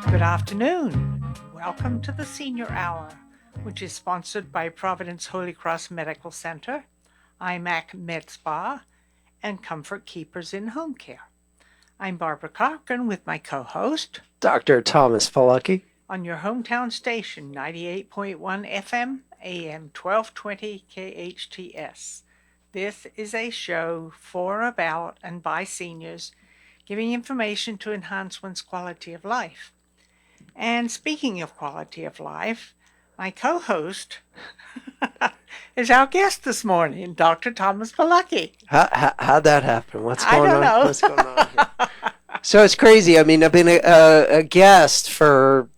Good afternoon. Welcome to the Senior Hour, which is sponsored by Providence Holy Cross Medical Center, IMAC Med Spa, and Comfort Keepers in Home Care. I'm Barbara Cochran with my co-host, Dr. Thomas Polucki. On your hometown station, 98.1 FM, AM 1220 KHTS. This is a show for, about, and by seniors, giving information to enhance one's quality of life. And speaking of quality of life, my co-host is our guest this morning, Dr. Thomas Polucki. How'd that happen? What's I going don't on? know. What's going on here? So it's crazy. I mean, I've been a guest for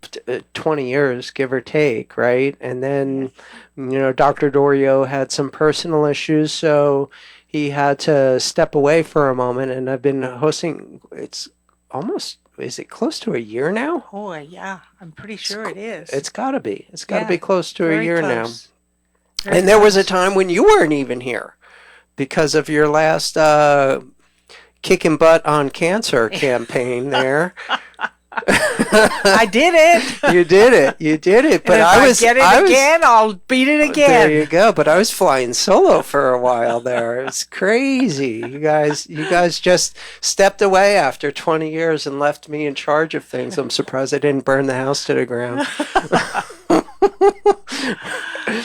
20 years, give or take, right? And then, Dr. Dorio had some personal issues, so he had to step away for a moment. And I've been hosting, is it close to a year now? Oh, yeah. I'm pretty sure it is. It's got to be. It's got to be close to a year now. And there was a time when you weren't even here because of your last kicking butt on cancer campaign there. I did it. You did it. But I get it again, I'll beat it again. There you go. But I was flying solo for a while there. It was crazy. You guys just stepped away after 20 years and left me in charge of things. I'm surprised I didn't burn the house to the ground.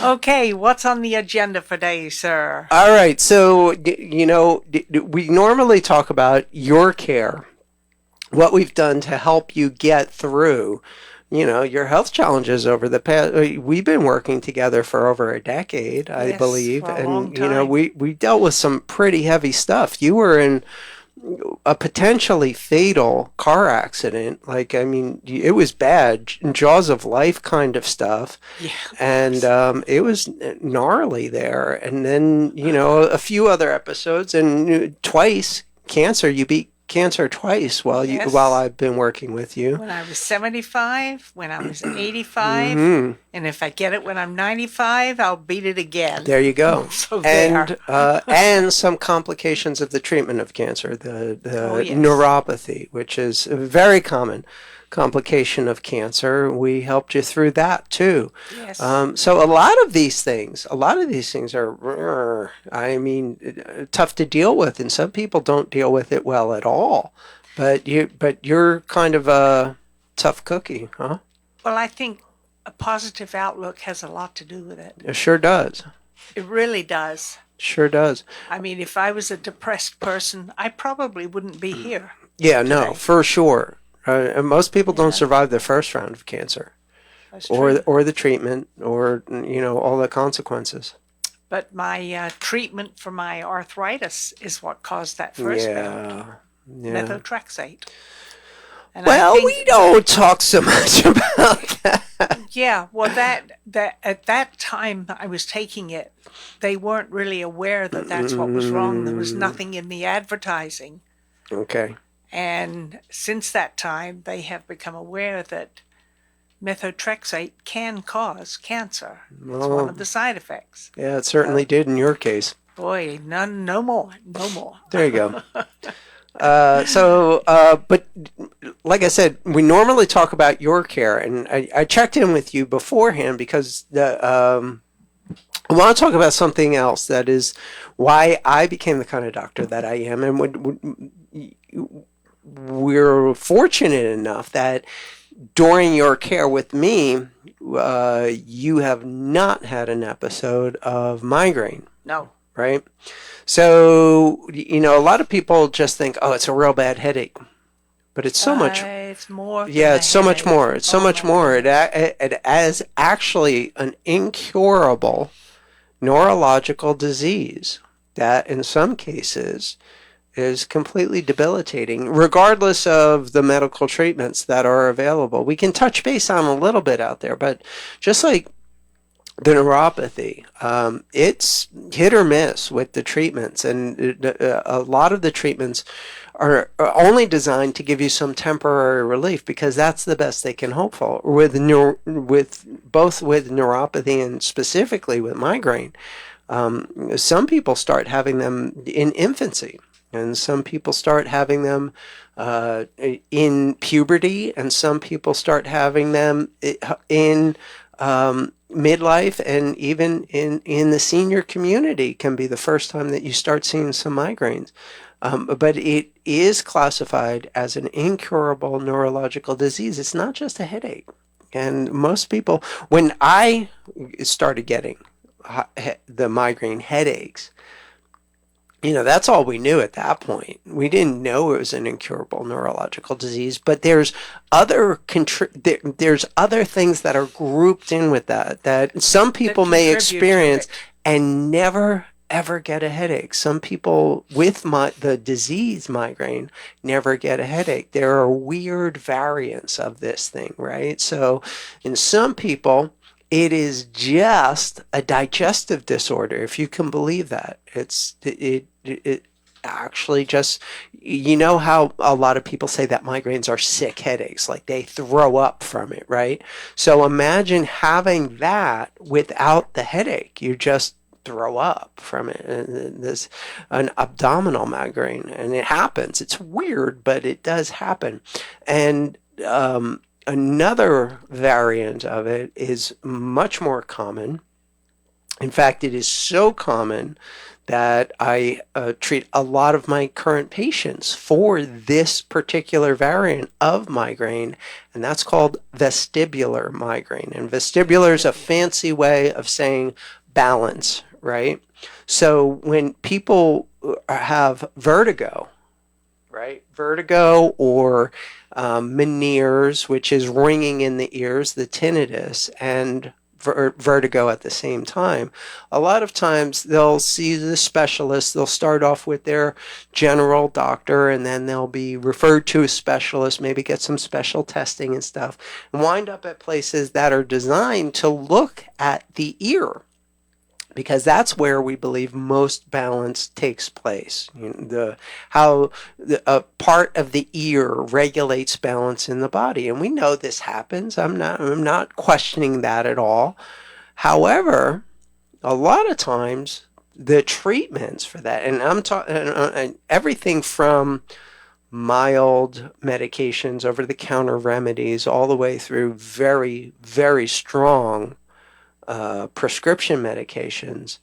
Okay, what's on the agenda for today, sir? All right. So, we normally talk about your care, what we've done to help you get through, your health challenges over the past. We've been working together for over a decade, I believe. For a long time. And, we dealt with some pretty heavy stuff. You were in a potentially fatal car accident. It was bad, jaws of life kind of stuff. Yeah. And it was gnarly there. And then, a few other episodes, and twice cancer. You beat cancer twice while I've been working with you. When I was 75, when I was 85, and if I get it when I'm 95, I'll beat it again. There you go. So there. And some complications of the treatment of cancer, the neuropathy, which is a very common complication of cancer. We helped you through that too. Yes. So a lot of these things are, tough to deal with, and some people don't deal with it well at all. But you're kind of a tough cookie, huh? Well, I think a positive outlook has a lot to do with it. It sure does. It really does. Sure does. I mean, if I was a depressed person, I probably wouldn't be here. Yeah, today. No, for sure. And most people don't survive the first round of cancer, or the treatment, or all the consequences. But my treatment for my arthritis is what caused that first round. Methotrexate. And we don't talk so much about that. Yeah, well, that at that time I was taking it, they weren't really aware that that's what was wrong. There was nothing in the advertising. Okay. And since that time, they have become aware that methotrexate can cause cancer. It's one of the side effects. Yeah, it certainly did in your case. Boy, no more. There you go. But like I said, we normally talk about your care, and I checked in with you beforehand because I want to talk about something else that is why I became the kind of doctor that I am, and we're fortunate enough that during your care with me, you have not had an episode of migraine. No. Right? So, a lot of people just think, oh, it's a real bad headache. But it's so much. It's more. Yeah, it's so much more. It's so much more. It is actually an incurable neurological disease that in some cases is completely debilitating, regardless of the medical treatments that are available. We can touch base on a little bit out there, but just like the neuropathy, it's hit or miss with the treatments, and a lot of the treatments are only designed to give you some temporary relief because that's the best they can hope for. With both with neuropathy and specifically with migraine, some people start having them in infancy. And some people start having them in puberty, and some people start having them in midlife, and even in the senior community can be the first time that you start seeing some migraines. But it is classified as an incurable neurological disease. It's not just a headache. And most people, when I started getting the migraine headaches, that's all we knew at that point. We didn't know it was an incurable neurological disease, but there's there's other things that are grouped in with that some people may experience and never ever get a headache. Some people with the disease migraine never get a headache. There are weird variants of this thing, right? So in some people, it is just a digestive disorder, if you can believe that. It actually just, how a lot of people say that migraines are sick headaches, like they throw up from it, right? So imagine having that without the headache. You just throw up from it. And this an abdominal migraine, and it happens. It's weird, but it does happen. And another variant of it is much more common. In fact, it is so common that I treat a lot of my current patients for this particular variant of migraine, and that's called vestibular migraine. And vestibular is a fancy way of saying balance, right? So when people have vertigo, right? Vertigo or Meniere's, which is ringing in the ears, the tinnitus, and vertigo at the same time. A lot of times they'll see the specialist. They'll start off with their general doctor, and then they'll be referred to a specialist, maybe get some special testing and stuff, and wind up at places that are designed to look at the ear, because that's where we believe most balance takes place. How a part of the ear regulates balance in the body, and we know this happens. I'm not questioning that at all. However, a lot of times the treatments for that, and I'm talking everything from mild medications, over-the-counter remedies, all the way through very, very strong prescription medications,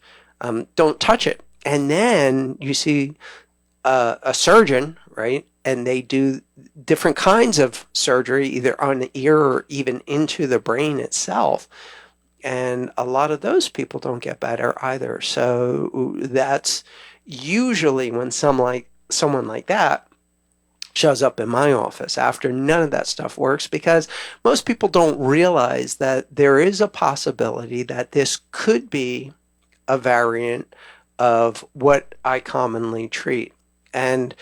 don't touch it. And then you see a surgeon, right? And they do different kinds of surgery, either on the ear or even into the brain itself. And a lot of those people don't get better either. So that's usually when someone like that shows up in my office after none of that stuff works, because most people don't realize that there is a possibility that this could be a variant of what I commonly treat. And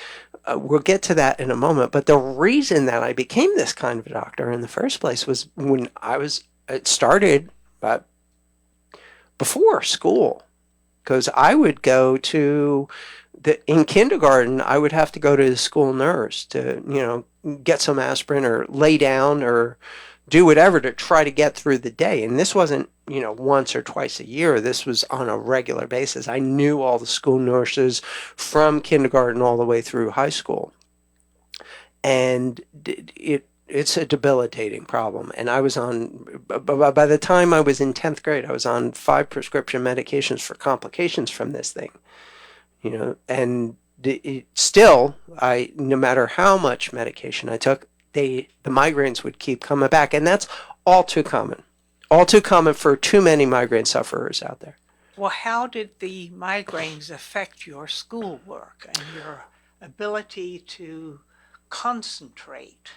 we'll get to that in a moment. But the reason that I became this kind of a doctor in the first place was when it started before school, because I would go to in kindergarten, I would have to go to the school nurse to, get some aspirin or lay down or do whatever to try to get through the day. And this wasn't, once or twice a year. This was on a regular basis. I knew all the school nurses from kindergarten all the way through high school. And it's a debilitating problem. And I was by the time I was in 10th grade, I was on 5 prescription medications for complications from this thing. And still, no matter how much medication I took, the migraines would keep coming back. And that's all too common for too many migraine sufferers out there. Well, how did the migraines affect your schoolwork and your ability to concentrate?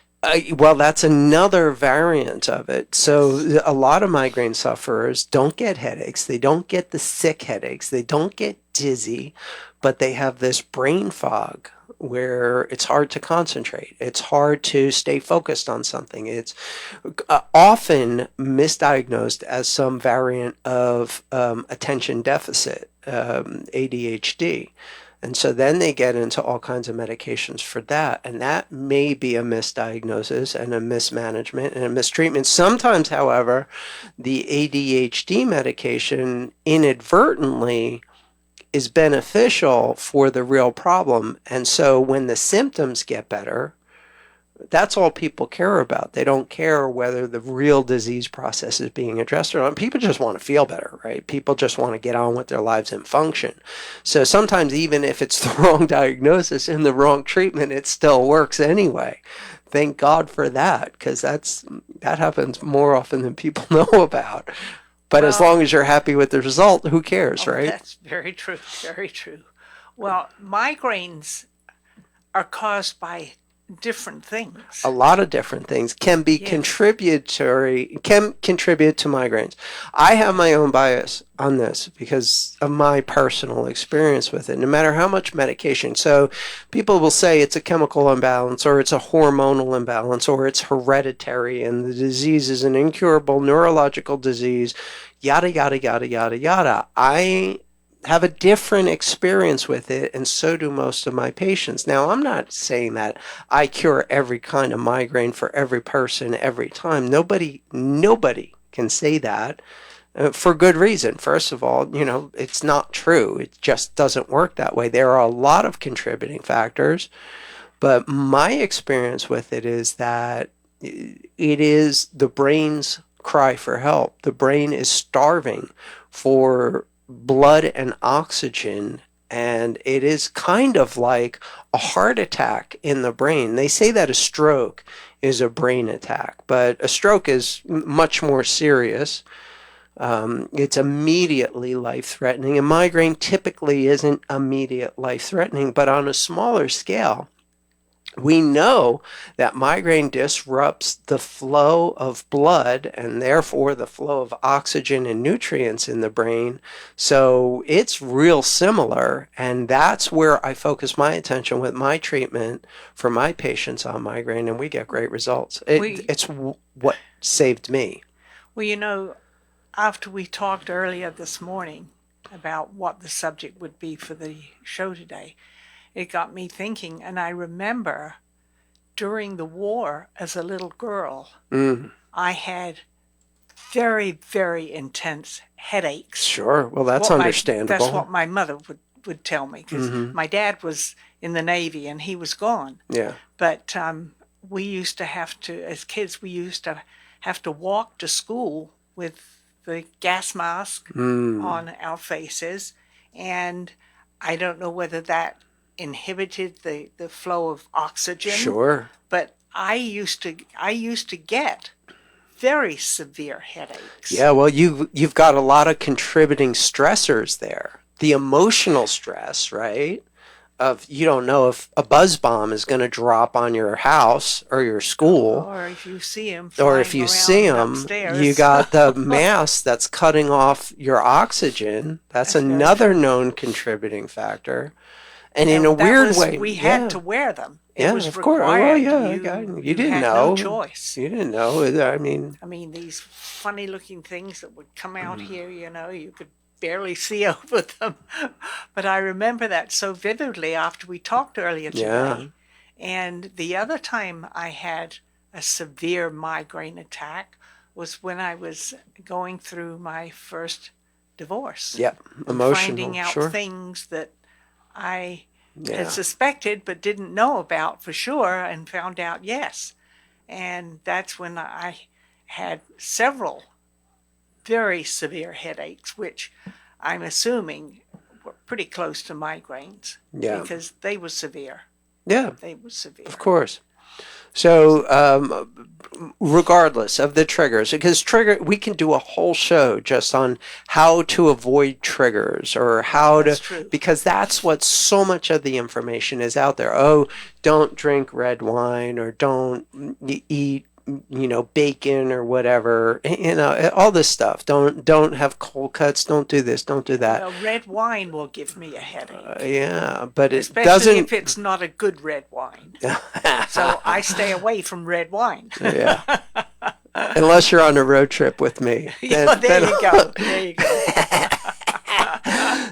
Well, that's another variant of it. So a lot of migraine sufferers don't get headaches. They don't get the sick headaches. They don't get dizzy, but they have this brain fog where it's hard to concentrate. It's hard to stay focused on something. It's often misdiagnosed as some variant of attention deficit, ADHD. And so then they get into all kinds of medications for that. And that may be a misdiagnosis and a mismanagement and a mistreatment. Sometimes, however, the ADHD medication inadvertently is beneficial for the real problem. And so when the symptoms get better, that's all people care about. They don't care whether the real disease process is being addressed or not. People just want to feel better, right? People just want to get on with their lives and function. So sometimes even if it's the wrong diagnosis and the wrong treatment, it still works anyway. Thank God for that, because that happens more often than people know about. But as long as you're happy with the result, who cares, right? That's very true, very true. Well, migraines are caused by different things. A lot of different things can be can contribute to migraines. I have my own bias on this because of my personal experience with it, no matter how much medication. So people will say it's a chemical imbalance or it's a hormonal imbalance or it's hereditary and the disease is an incurable neurological disease, yada, yada, yada, yada, yada. I have a different experience with it, and so do most of my patients. Now, I'm not saying that I cure every kind of migraine for every person every time. Nobody can say that for good reason. First of all, it's not true. It just doesn't work that way. There are a lot of contributing factors, but my experience with it is that it is the brain's cry for help. The brain is starving for blood and oxygen, and it is kind of like a heart attack in the brain. They say that a stroke is a brain attack, but a stroke is much more serious. It's immediately life-threatening, and migraine typically isn't immediate life-threatening, but on a smaller scale. We know that migraine disrupts the flow of blood and therefore the flow of oxygen and nutrients in the brain. So it's real similar, and that's where I focus my attention with my treatment for my patients on migraine, and we get great results. It's what saved me. Well, after we talked earlier this morning about what the subject would be for the show today, it got me thinking, and I remember during the war as a little girl, I had very, very intense headaches. Sure. Well, that's understandable. That's what my mother would tell me, because my dad was in the Navy and he was gone. Yeah. But we used to have to, as kids, have to walk to school with the gas mask on our faces, and I don't know whether that inhibited the flow of oxygen. Sure. But I used to get very severe headaches. Yeah, well, you've got a lot of contributing stressors there. The emotional stress, right? Of you don't know if a buzz bomb is going to drop on your house or your school, or if you see him, upstairs. You got the mask that's cutting off your oxygen. That's another known contributing factor. And in a weird way, we had to wear them. It was of required. course. Well, yeah, you didn't had know. No choice. You didn't know. I mean, these funny-looking things that would come out here. You could barely see over them. But I remember that so vividly after we talked earlier today. Yeah. And the other time I had a severe migraine attack was when I was going through my first divorce. Yep, emotional. Finding out things that I had suspected but didn't know about for sure, and found out yes. And that's when I had several very severe headaches, which I'm assuming were pretty close to migraines. Yeah. Because they were severe. Yeah. They were severe. Of course. So regardless of the triggers, because we can do a whole show just on how to avoid triggers or how because that's what so much of the information is out there. Oh, don't drink red wine or don't eat bacon or whatever, all this stuff. Don't have cold cuts. Don't do this. Don't do that. Well, red wine will give me a headache. Yeah, but it especially doesn't. if it's not a good red wine. So I stay away from red wine. Yeah. Unless you're on a road trip with me. There you go.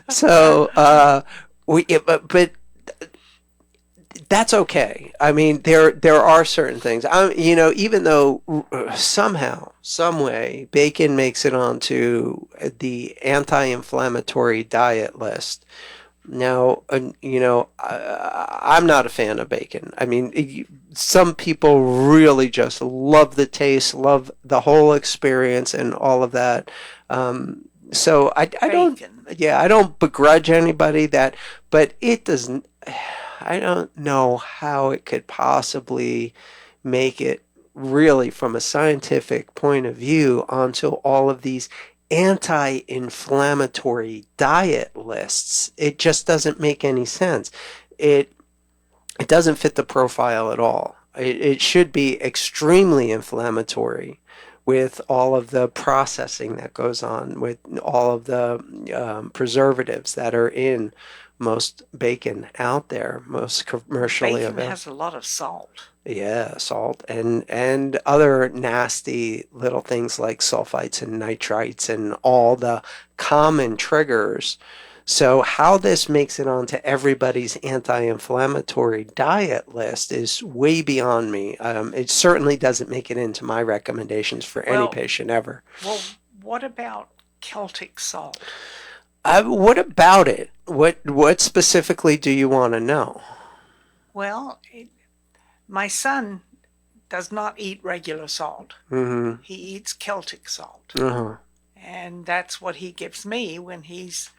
So but that's okay. I mean, there are certain things. Even though somehow, some way, bacon makes it onto the anti-inflammatory diet list. Now, I'm not a fan of bacon. I mean, some people really just love the taste, love the whole experience, and all of that. So I don't, Bacon. yeah, I don't begrudge anybody that, but it doesn't. I don't know how it could possibly make it really from a scientific point of view onto all of these anti-inflammatory diet lists. It just doesn't make any sense. It it doesn't fit the profile at all. It should be extremely inflammatory with all of the processing that goes on, with all of the preservatives that are in most bacon out there, most commercially Bacon available. has a lot of salt. Yeah, salt and other nasty little things like sulfites and nitrites and all the common triggers. So how this makes it onto everybody's anti-inflammatory diet list is way beyond me. It certainly doesn't make it into my recommendations for any Well, patient ever. well, what about Celtic salt? What about it? What specifically do you want to know? Well, my son does not eat regular salt. Mm-hmm. He eats Celtic salt. Uh-huh. And that's what he gives me when he's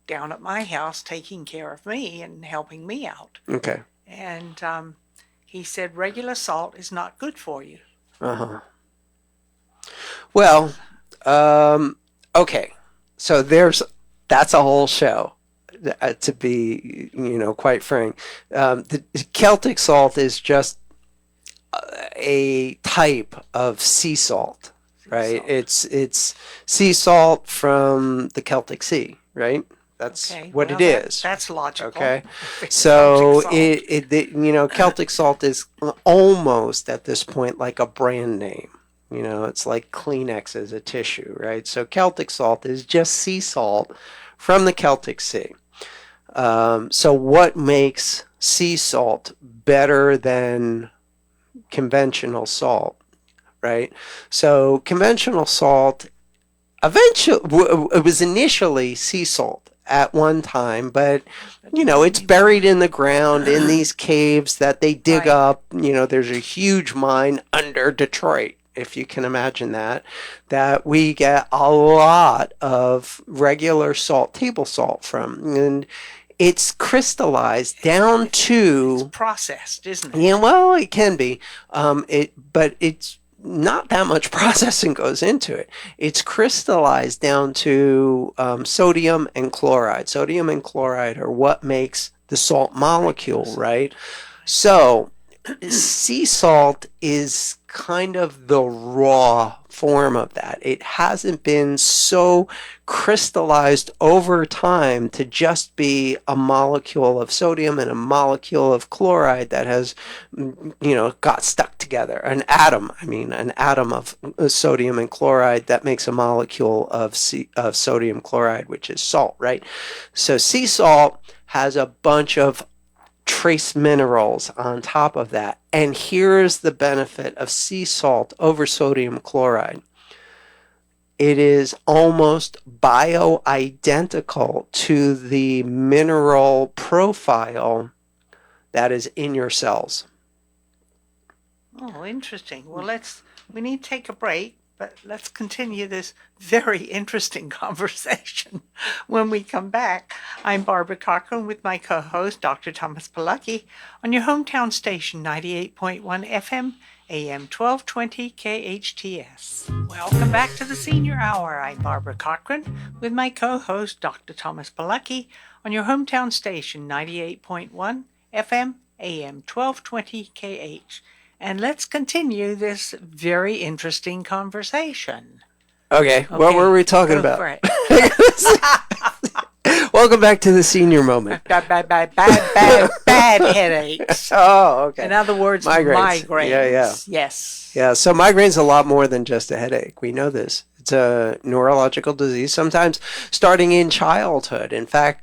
down at my house taking care of me and helping me out. Okay. And he said regular salt is not good for you. Uh-huh. Well, okay. So that's a whole show, to be, quite frank. The Celtic salt is just a type of sea salt, right? Salt. It's sea salt from the Celtic Sea, right? That's Okay, what well, it is. That's logical. Okay. Celtic So salt. Celtic salt is almost at this point like a brand name. It's like Kleenex as a tissue, right? So Celtic salt is just sea salt from the Celtic Sea. So what makes sea salt better than conventional salt, right? So conventional salt it was initially sea salt at one time, but it's buried in the ground in these caves that they dig Right. up. There's a huge mine under Detroit, if you can imagine that we get a lot of regular salt, table salt from. And it's crystallized down to... It's processed, isn't it? Yeah, well, it can be. But it's not that much processing goes into it. It's crystallized down to sodium and chloride. Sodium and chloride are what makes the salt molecule, right? So sea salt is kind of the raw form of that. It hasn't been so crystallized over time to just be a molecule of sodium and a molecule of chloride that has, got stuck together. An atom of sodium and chloride that makes a molecule of sodium chloride, which is salt, right? So sea salt has a bunch of trace minerals on top of that. And here's the benefit of sea salt over sodium chloride. It is almost bioidentical to the mineral profile that is in your cells. Oh, interesting. Well, we need to take a break, but let's continue this very interesting conversation when we come back. I'm Barbara Cochran with my co-host, Dr. Thomas Polucki, on your hometown station, 98.1 FM, AM 1220 KHTS. Welcome back to the Senior Hour. I'm Barbara Cochran with my co-host, Dr. Thomas Polucki, on your hometown station, 98.1 FM, AM 1220 KH. And let's continue this very interesting converson. Okay, what were we talking about? Welcome back to the senior moment. Bad headaches. Oh, okay. In other words, Migraines. migraines. Yeah. Yes. Yeah, so migraine's a lot more than just a headache. We know this. It's a neurological disease, sometimes starting in childhood. In fact,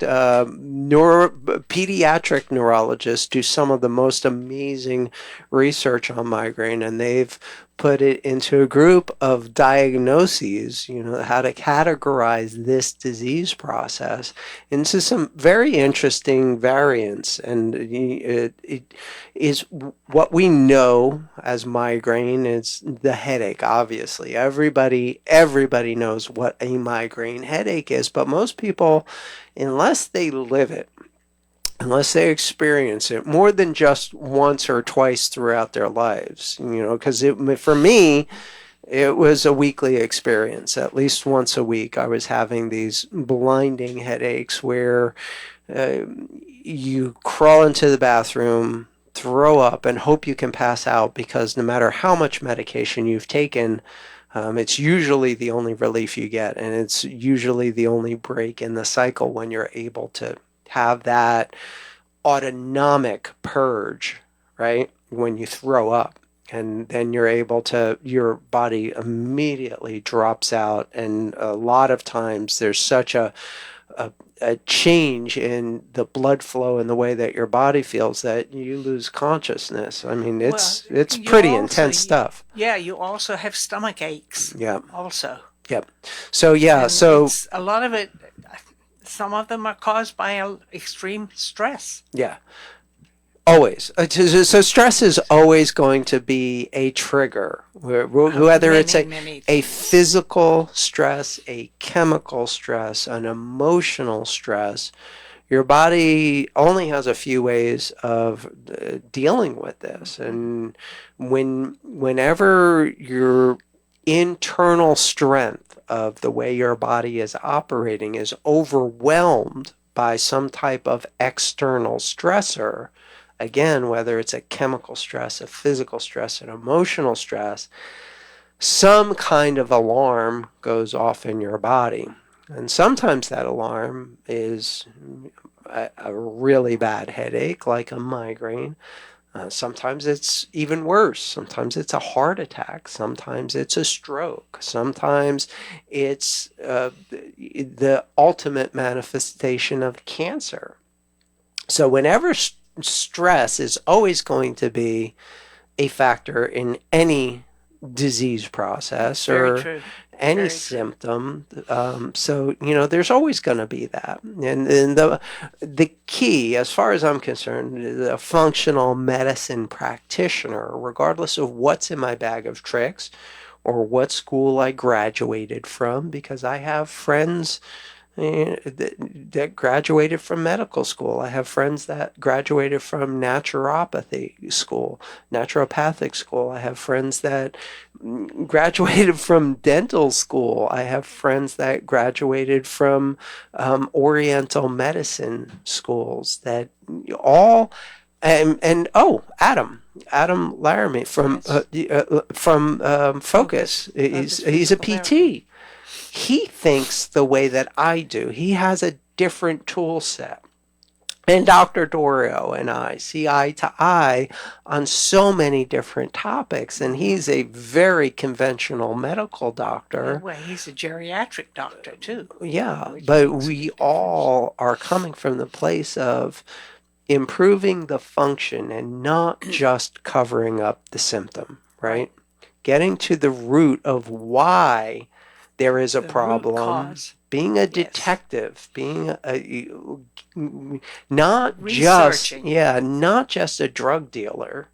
pediatric neurologists do some of the most amazing research on migraine, and they've put it into a group of diagnoses, how to categorize this disease process into some very interesting variants. And it is what we know as migraine is the headache. Obviously, everybody knows what a migraine headache is, but most people, unless they live it, unless they experience it more than just once or twice throughout their lives, because for me, it was a weekly experience. At least once a week, I was having these blinding headaches where uh, you crawl into the bathroom, throw up, and hope you can pass out, because no matter how much medication you've taken, it's usually the only relief you get, and it's usually the only break in the cycle when you're able to have that autonomic purge, right? When you throw up. And then your body immediately drops out. And a lot of times there's such a, a change in the blood flow and the way that your body feels that you lose consciousness. I mean, Well, it's you pretty also, intense stuff. yeah, you also have stomach aches Yeah. also. Yep. So yeah. And So it's a lot of it, some of them are caused by extreme stress. yeah. Always. So stress is always going to be a trigger, whether it's Many a things. physical stress, a chemical stress, an emotional stress. Your body only has a few ways of dealing with this. And whenever your internal strength of the way your body is operating is overwhelmed by some type of external stressor, again, whether it's a chemical stress, a physical stress, an emotional stress, some kind of alarm goes off in your body. And sometimes that alarm is a really bad headache, like a migraine. Sometimes it's even worse. Sometimes it's a heart attack. Sometimes it's a stroke. Sometimes it's the ultimate manifestation of cancer. So whenever stress is always going to be a factor in any disease process Very or true. any Very true. symptom. So there's always going to be that, and the key, as far as I'm concerned, is a functional medicine practitioner, regardless of what's in my bag of tricks or what school I graduated from, because I have friends that graduated from medical school. I have friends that graduated from naturopathic school, naturopathic school. I have friends that graduated from dental school. I have friends that graduated from Oriental medicine schools that all and oh, Adam Laramie from Yes. Focus. He's a Physical therapy. PT. He thinks the way that I do. He has a different tool set. And Dr. Dorio and I see eye to eye on so many different topics. And he's a very conventional medical doctor. Well, he's a geriatric doctor too, Yeah, which but makes a we big difference. all are coming from the place of improving the function and not just covering up the symptom, Right. right? Getting to the root of why there is a The root problem, cause. being a Yes. detective, being not just, Researching. yeah, not just a drug dealer,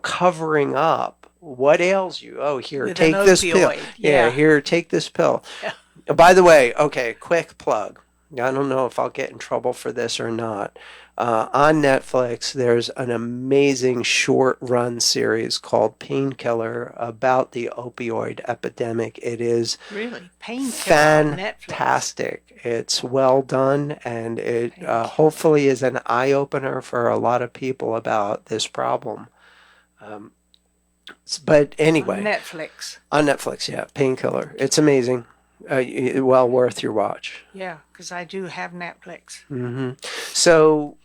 covering up what ails you. Oh, here, With an take this pill. opioid. Yeah, Yeah. here, take this pill. Yeah. By the way, okay, quick plug. I don't know if I'll get in trouble for this or not. On Netflix, there's an amazing short run series called Painkiller about the opioid epidemic. It is Really. Painkiller on Netflix. fantastic. It's well done, and it Painkiller. hopefully is an eye opener for a lot of people about this problem. Um, but On anyway, Netflix. on Netflix, yeah, Painkiller. It's amazing. Well worth your watch. Yeah, because I do have Netflix. So,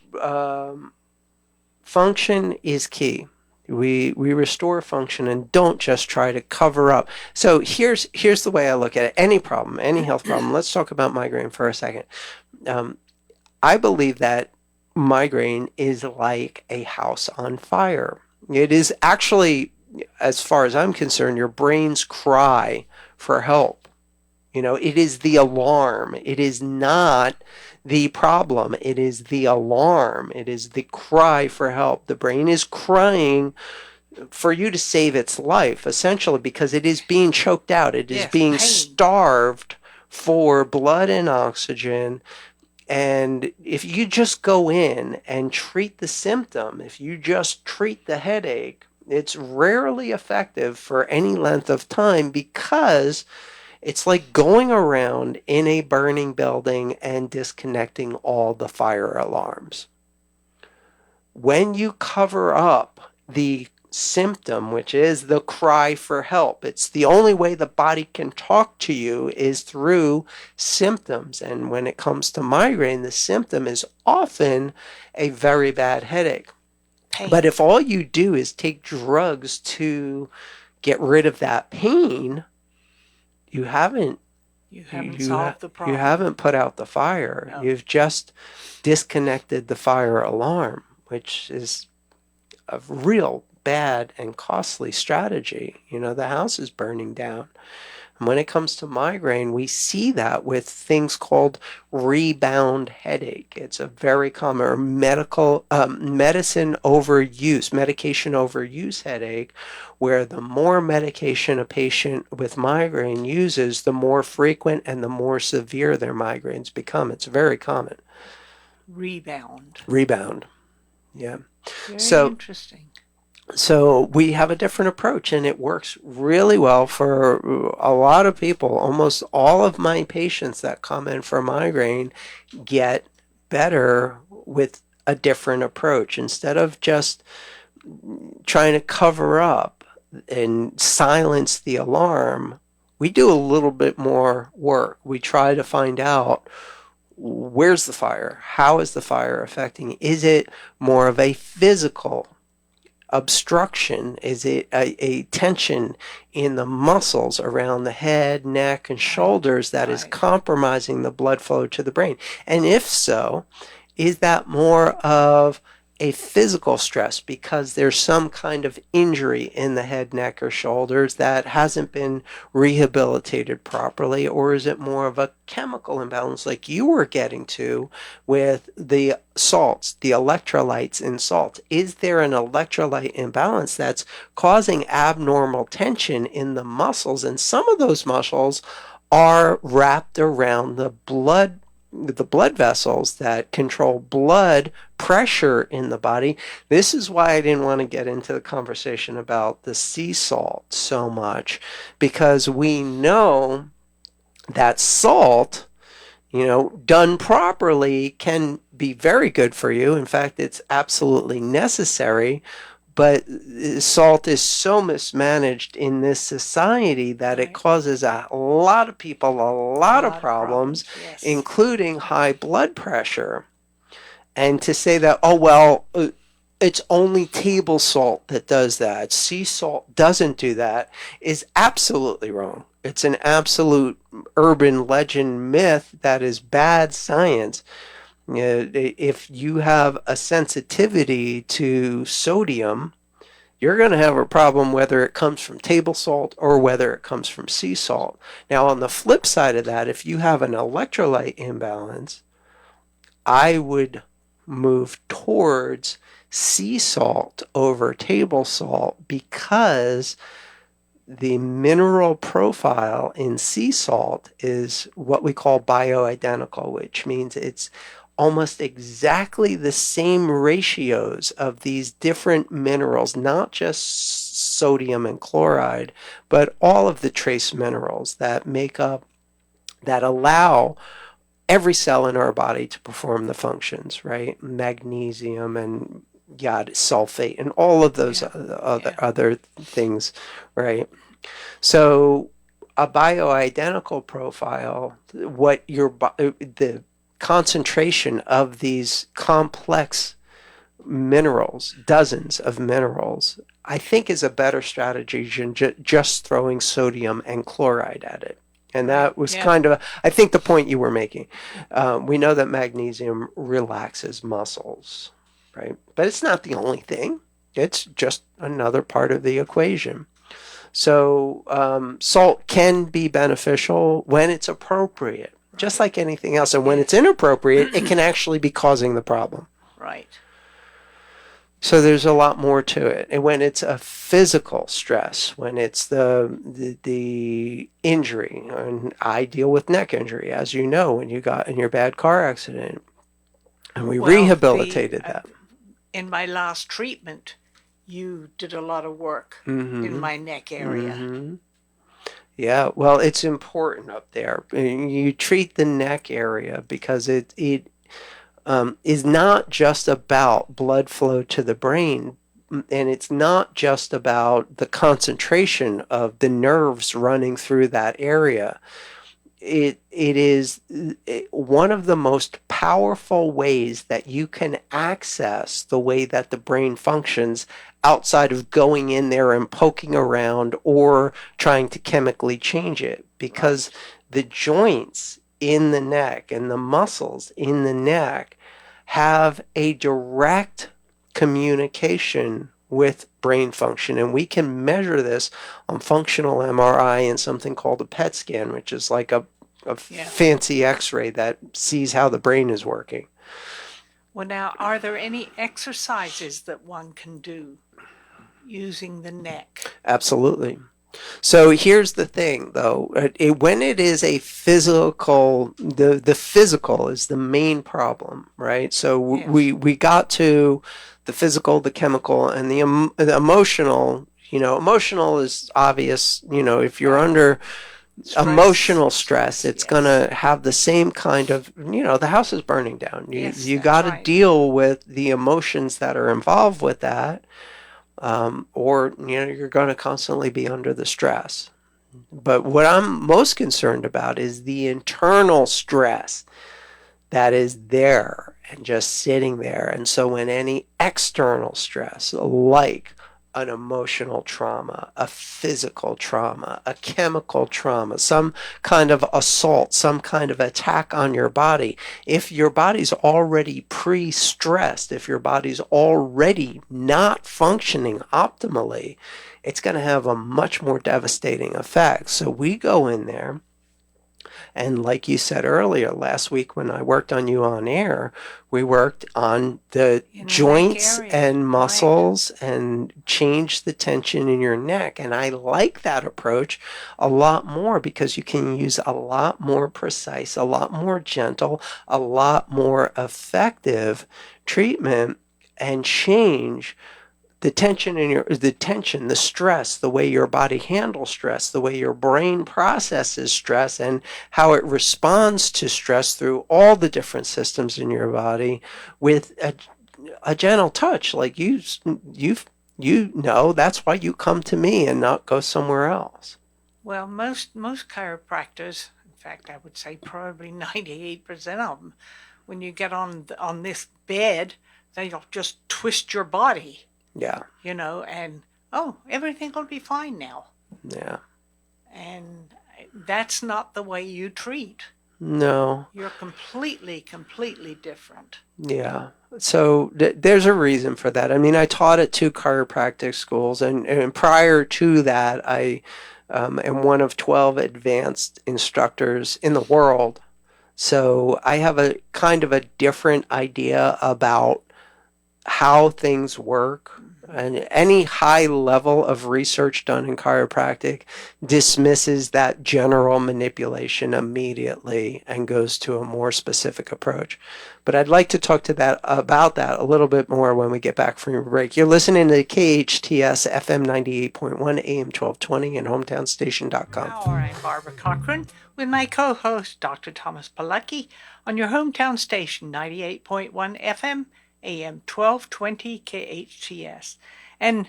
function is key. We restore function and don't just try to cover up. So here's the way I look at it. Any problem, any health problem. Let's talk about migraine for a second. I believe that migraine is like a house on fire. It is actually, as far as I'm concerned, your brain's cry for help. It is the alarm. It is not the problem. It is the alarm. It is the cry for help. The brain is crying for you to save its life, essentially, because it is being choked out. It is being pain. starved for blood and oxygen. And if you just go in and treat the symptom, if you just treat the headache, it's rarely effective for any length of time, because it's like going around in a burning building and disconnecting all the fire alarms. When you cover up the symptom, which is the cry for help, it's the only way the body can talk to you is through symptoms. And when it comes to migraine, the symptom is often a very bad headache. Pain. But if all you do is take drugs to get rid of that pain, you haven't solved the problem. You haven't put out the fire. No. You've just disconnected the fire alarm, which is a real bad and costly strategy. The house is burning down. And when it comes to migraine, we see that with things called rebound headache. It's a very common, or medication overuse headache, where the more medication a patient with migraine uses, the more frequent and the more severe their migraines become. It's very common. Rebound. Yeah. Very interesting. So we have a different approach, and it works really well for a lot of people. Almost all of my patients that come in for migraine get better with a different approach. Instead of just trying to cover up and silence the alarm, we do a little bit more work. We try to find out, where's the fire? How is the fire affecting? Is it more of a physical obstruction? Is it a tension in the muscles around the head, neck, and shoulders that is compromising the blood flow to the brain? And if so, is that more of a physical stress because there's some kind of injury in the head, neck, or shoulders that hasn't been rehabilitated properly? Or is it more of a chemical imbalance like you were getting to with the salts, the electrolytes in salt? Is there an electrolyte imbalance that's causing abnormal tension in the muscles? And some of those muscles are wrapped around the blood vessels that control blood pressure in the body. This is why I didn't want to get into the conversation about the sea salt so much, because we know that salt, done properly, can be very good for you. In fact, it's absolutely necessary. But salt is so mismanaged in this society that it causes a lot of people a lot of problems, yes, including high blood pressure. And to say that, oh, well, it's only table salt that does that, sea salt doesn't do that, is absolutely wrong. It's an absolute urban legend myth that is bad science. If you have a sensitivity to sodium, you're going to have a problem whether it comes from table salt or whether it comes from sea salt. Now, on the flip side of that, if you have an electrolyte imbalance, I would move towards sea salt over table salt, because the mineral profile in sea salt is what we call bioidentical, which means it's almost exactly the same ratios of these different minerals, not just sodium and chloride, but all of the trace minerals that make up, that allow every cell in our body to perform the functions, right? Magnesium and sulfate and all of those other things, right? So a bioidentical profile, the concentration of these complex minerals, dozens of minerals, I think is a better strategy than just throwing sodium and chloride at it. And Right. that was Yeah. kind of, I think, the point you were making. We know that magnesium relaxes muscles, right? But it's not the only thing. It's just another part of the equation. So salt can be beneficial when it's appropriate, just like anything else. And when it's inappropriate, it can actually be causing the problem. Right. So there's a lot more to it. And when it's a physical stress, when it's the injury, and I deal with neck injury, as you know, when you got in your bad car accident, and we rehabilitated that. In my last treatment, you did a lot of work in my neck area. Yeah, well, it's important up there. You treat the neck area because it is not just about blood flow to the brain, and it's not just about the concentration of the nerves running through that area. It is one of the most powerful ways that you can access the way that the brain functions outside of going in there and poking around or trying to chemically change it, because the joints in the neck and the muscles in the neck have a direct communication with brain function. And we can measure this on functional MRI and something called a PET scan, which is like a fancy x-ray that sees how the brain is working. Well, now, are there any exercises that one can do using the neck? Absolutely. So here's the thing, though. When it is a physical, the physical is the main problem, right? So we got to the physical, the chemical, and the emotional. Emotional is obvious. If you're under emotional stress, it's going to have the same kind of, the house is burning down. You got to deal with the emotions that are involved with that. Or you're going to constantly be under the stress. But what I'm most concerned about is the internal stress that is there and just sitting there. And so when any external stress, like an emotional trauma, a physical trauma, a chemical trauma, some kind of assault, some kind of attack on your body, if your body's already pre-stressed, if your body's already not functioning optimally, it's going to have a much more devastating effect. So we go in there, and like you said earlier, last week when I worked on you on air, we worked on the joints and muscles and changed the tension in your neck. And I like that approach a lot more because you can use a lot more precise, a lot more gentle, a lot more effective treatment and change the tension the stress, the way your body handles stress, the way your brain processes stress, and how it responds to stress through all the different systems in your body with a gentle touch. Like that's why you come to me and not go somewhere else. Well, most chiropractors, in fact, I would say probably 98% of them, when you get on this bed, they'll just twist your body. Yeah. And everything will be fine now. Yeah. And that's not the way you treat. No. You're completely different. Yeah. So there's a reason for that. I mean, I taught at 2 chiropractic schools, and prior to that, I am one of 12 advanced instructors in the world. So I have a kind of a different idea about how things work, and any high level of research done in chiropractic dismisses that general manipulation immediately and goes to a more specific approach. But I'd like to talk about that a little bit more when we get back from your break. You're listening to KHTS FM 98.1 AM 1220 and hometownstation.com. All right, Barbara Cochran with my co-host Dr. Thomas Polucki on your hometown station 98.1 FM AM 1220 KHTS. And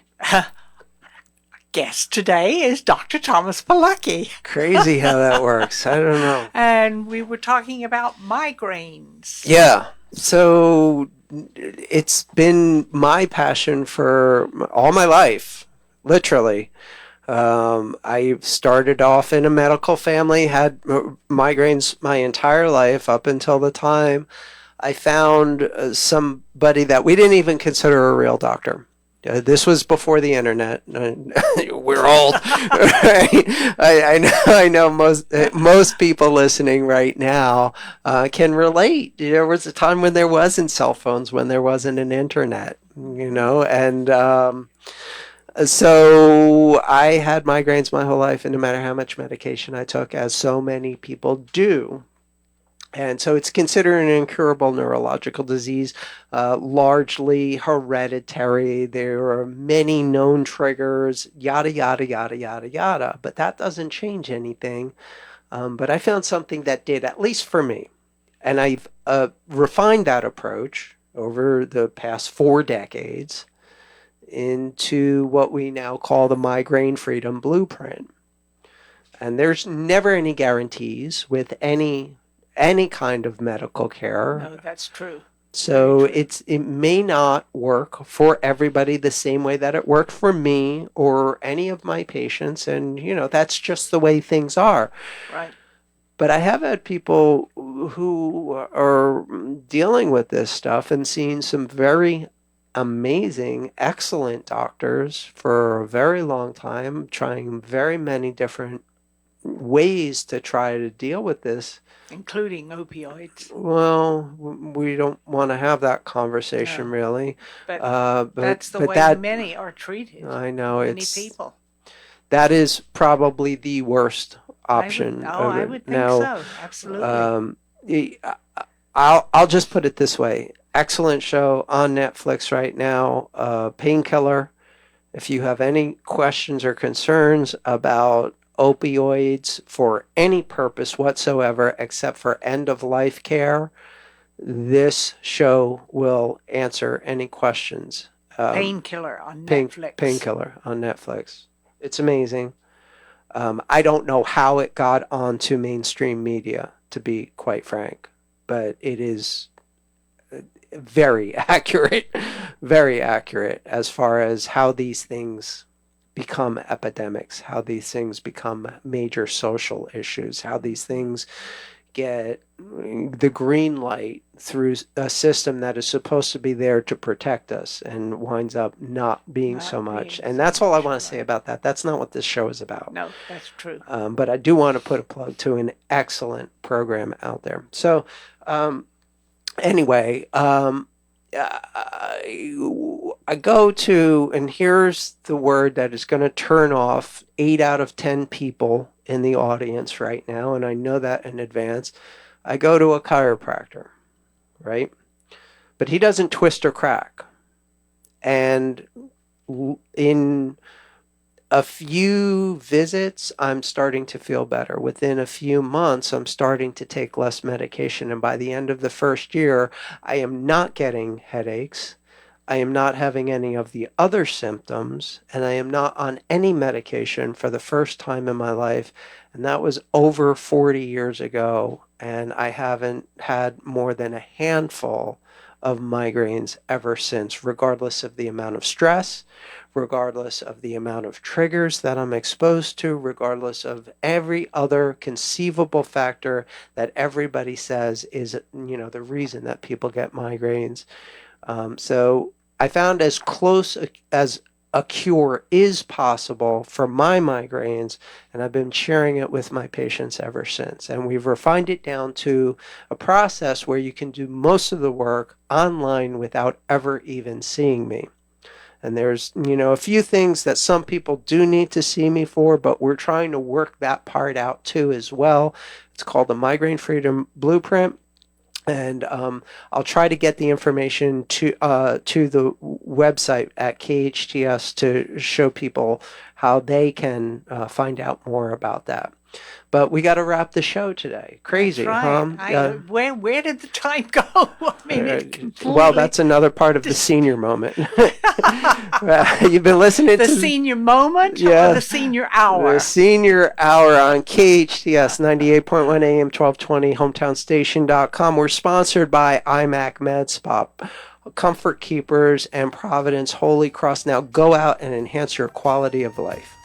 guest today is Dr. Thomas Polucki. Crazy how that works. I don't know. And we were talking about migraines. Yeah. So it's been my passion for all my life literally. I started off in a medical family, had migraines my entire life up until the time I found somebody that we didn't even consider a real doctor. This was before the internet. We're old. Right? I know most people listening right now can relate. There was a time when there wasn't cell phones, when there wasn't an internet, and so I had migraines my whole life, and no matter how much medication I took, as so many people do. And so it's considered an incurable neurological disease, largely hereditary. There are many known triggers, yada, yada, yada, yada, yada. But that doesn't change anything. But I found something that did, at least for me. And I've refined that approach over the past 4 decades into what we now call the Migraine Freedom Blueprint. And there's never any guarantees with any kind of medical care. No, that's true. So it may not work for everybody the same way that it worked for me or any of my patients, and that's just the way things are. Right. But I have had people who are dealing with this stuff and seeing some very amazing, excellent doctors for a very long time, trying very many different ways to try to deal with this. Including opioids. Well, we don't want to have that conversation, really. But that's the way many are treated. I know. Many people. That is probably the worst option. I would think so. Absolutely. I'll just put it this way. Excellent show on Netflix right now. Painkiller. If you have any questions or concerns about opioids for any purpose whatsoever except for end-of-life care, this show will answer any questions. Painkiller on Netflix. Painkiller on Netflix. It's amazing. I don't know how it got onto mainstream media, to be quite frank, but it is very accurate as far as how these things become epidemics, how these things become major social issues, how these things get the green light through a system that is supposed to be there to protect us and winds up not being so much. And that's all I want to say about that. That's not what this show is about. No, that's true. But I do want to put a plug to an excellent program out there. So anyway, I go to, and here's the word that is going to turn off 8 out of 10 people in the audience right now, and I know that in advance. I go to a chiropractor, right? But he doesn't twist or crack. And in a few visits, I'm starting to feel better. Within a few months, I'm starting to take less medication. And by the end of the first year, I am not getting headaches. I am not having any of the other symptoms. And I am not on any medication for the first time in my life. And that was over 40 years ago. And I haven't had more than a handful of migraines ever since, regardless of the amount of stress, regardless of the amount of triggers that I'm exposed to, regardless of every other conceivable factor that everybody says is, the reason that people get migraines. So I found as close as a cure is possible for my migraines, and I've been sharing it with my patients ever since. And we've refined it down to a process where you can do most of the work online without ever even seeing me. And there's, a few things that some people do need to see me for, but we're trying to work that part out too as well. It's called the Migraine Freedom Blueprint. And I'll try to get the information to the website at KHTS to show people how they can find out more about that. But we got to wrap the show today. Crazy, that's right. huh? Where did the time go? I mean, well, that's another part of the senior moment. You've been listening to the senior moment or the senior hour? The senior hour on KHTS 98.1 AM 1220 hometownstation.com. We're sponsored by iMac MedSpa. Comfort Keepers and Providence Holy Cross. Now go out and enhance your quality of life.